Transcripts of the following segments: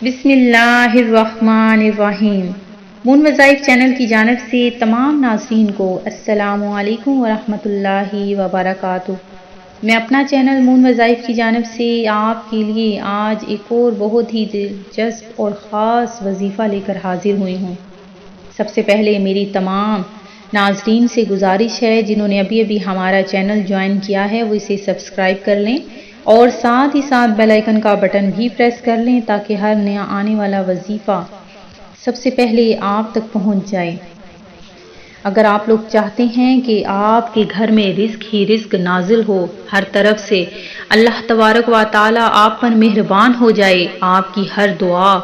بسم اللہ الرحمن الرحیم۔ مون وظائف چینل کی جانب سے تمام ناظرین کو السلام علیکم ورحمۃ اللہ وبرکاتہ۔ میں اپنا چینل مون وظائف کی جانب سے آپ کے لیے آج ایک اور بہت ہی دلچسپ اور خاص وظیفہ لے کر حاضر ہوئی ہوں۔ سب سے پہلے میری تمام ناظرین سے گزارش ہے جنہوں نے ابھی ہمارا چینل جوائن کیا ہے وہ اسے سبسکرائب کر لیں اور ساتھ ہی ساتھ بیل آئیکن کا بٹن بھی پریس کر لیں تاکہ ہر نیا آنے والا وظیفہ سب سے پہلے آپ تک پہنچ جائے۔ اگر آپ لوگ چاہتے ہیں کہ آپ کے گھر میں رزق ہی رزق نازل ہو، ہر طرف سے اللہ تبارک و تعالی آپ پر مہربان ہو جائے، آپ کی ہر دعا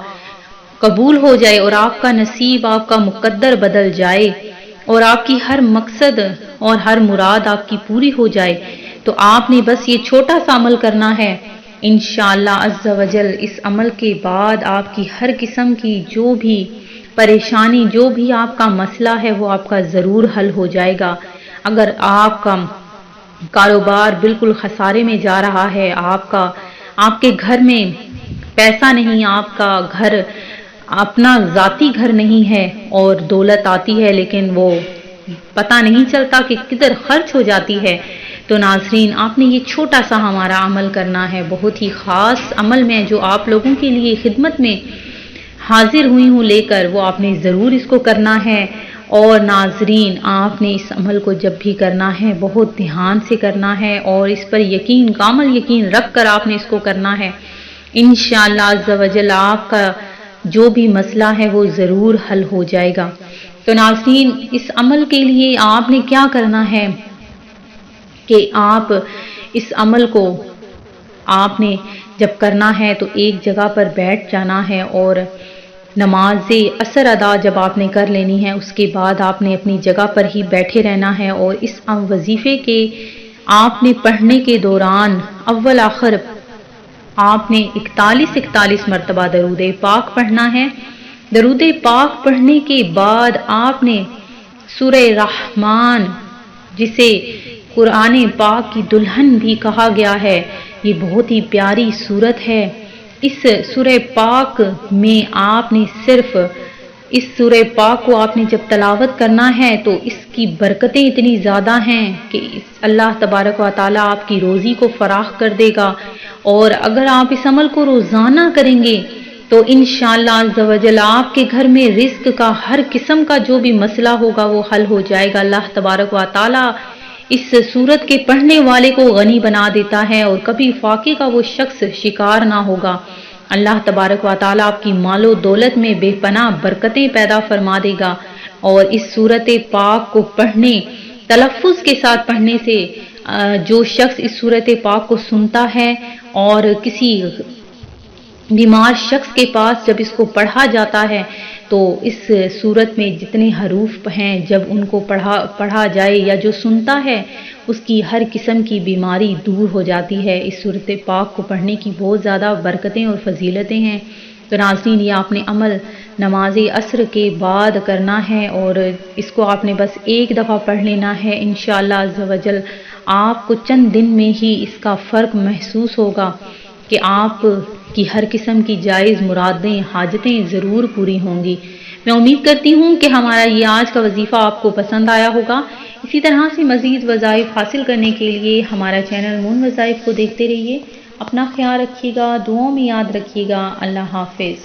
قبول ہو جائے اور آپ کا نصیب، آپ کا مقدر بدل جائے اور آپ کی ہر مقصد اور ہر مراد آپ کی پوری ہو جائے، تو آپ نے بس یہ چھوٹا سا عمل کرنا ہے۔ انشاءاللہ عز و جل اس عمل کے بعد آپ کی ہر قسم کی جو بھی پریشانی، جو بھی آپ کا مسئلہ ہے وہ آپ کا ضرور حل ہو جائے گا۔ اگر آپ کا کاروبار بالکل خسارے میں جا رہا ہے، آپ کے گھر میں پیسہ نہیں، آپ کا گھر اپنا ذاتی گھر نہیں ہے اور دولت آتی ہے لیکن وہ پتہ نہیں چلتا کہ کدھر خرچ ہو جاتی ہے، تو ناظرین آپ نے یہ چھوٹا سا ہمارا عمل کرنا ہے، بہت ہی خاص عمل میں جو آپ لوگوں کے لیے خدمت میں حاضر ہوئی ہوں لے کر، وہ آپ نے ضرور اس کو کرنا ہے۔ اور ناظرین آپ نے اس عمل کو جب بھی کرنا ہے بہت دھیان سے کرنا ہے اور اس پر یقین، کامل یقین رکھ کر آپ نے اس کو کرنا ہے۔ انشاءاللہ عز و جل آپ کا جو بھی مسئلہ ہے وہ ضرور حل ہو جائے گا۔ تو ناظرین اس عمل کے لیے آپ نے کیا کرنا ہے کہ آپ اس عمل کو آپ نے جب کرنا ہے تو ایک جگہ پر بیٹھ جانا ہے اور نماز عصر ادا جب آپ نے کر لینی ہے اس کے بعد آپ نے اپنی جگہ پر ہی بیٹھے رہنا ہے اور اس وظیفے کے آپ نے پڑھنے کے دوران اول آخر آپ نے 41 مرتبہ درود پاک پڑھنا ہے۔ درود پاک پڑھنے کے بعد آپ نے سورہ رحمان، جسے قرآن پاک کی دلہن بھی کہا گیا ہے، یہ بہت ہی پیاری سورت ہے۔ اس سورہ پاک میں آپ نے صرف اس سورہ پاک کو آپ نے جب تلاوت کرنا ہے تو اس کی برکتیں اتنی زیادہ ہیں کہ اللہ تبارک و تعالیٰ آپ کی روزی کو فراخ کر دے گا، اور اگر آپ اس عمل کو روزانہ کریں گے تو انشاءاللہ عز و جل آپ کے گھر میں رزق کا ہر قسم کا جو بھی مسئلہ ہوگا وہ حل ہو جائے گا۔ اللہ تبارک و تعالیٰ اس سورت کے پڑھنے والے کو غنی بنا دیتا ہے اور کبھی فاقے کا وہ شخص شکار نہ ہوگا۔ اللہ تبارک و تعالیٰ آپ کی مال و دولت میں بے پناہ برکتیں پیدا فرما دے گا، اور اس سورت پاک کو پڑھنے، تلفظ کے ساتھ پڑھنے سے جو شخص اس سورت پاک کو سنتا ہے اور کسی بیمار شخص کے پاس جب اس کو پڑھا جاتا ہے تو اس سورت میں جتنے حروف ہیں جب ان کو پڑھا جائے یا جو سنتا ہے اس کی ہر قسم کی بیماری دور ہو جاتی ہے۔ اس سورت پاک کو پڑھنے کی بہت زیادہ برکتیں اور فضیلتیں ہیں۔ تو ناظرین یہ آپ نے عمل نماز عصر کے بعد کرنا ہے اور اس کو آپ نے بس ایک دفعہ پڑھ لینا ہے۔ انشاءاللہ عز و جل آپ کو چند دن میں ہی اس کا فرق محسوس ہوگا کہ آپ کی ہر قسم کی جائز مرادیں، حاجتیں ضرور پوری ہوں گی۔ میں امید کرتی ہوں کہ ہمارا یہ آج کا وظیفہ آپ کو پسند آیا ہوگا۔ اسی طرح سے مزید وظائف حاصل کرنے کے لیے ہمارا چینل مون وظائف کو دیکھتے رہیے۔ اپنا خیال رکھیے گا، دعاؤں میں یاد رکھیے گا۔ اللہ حافظ۔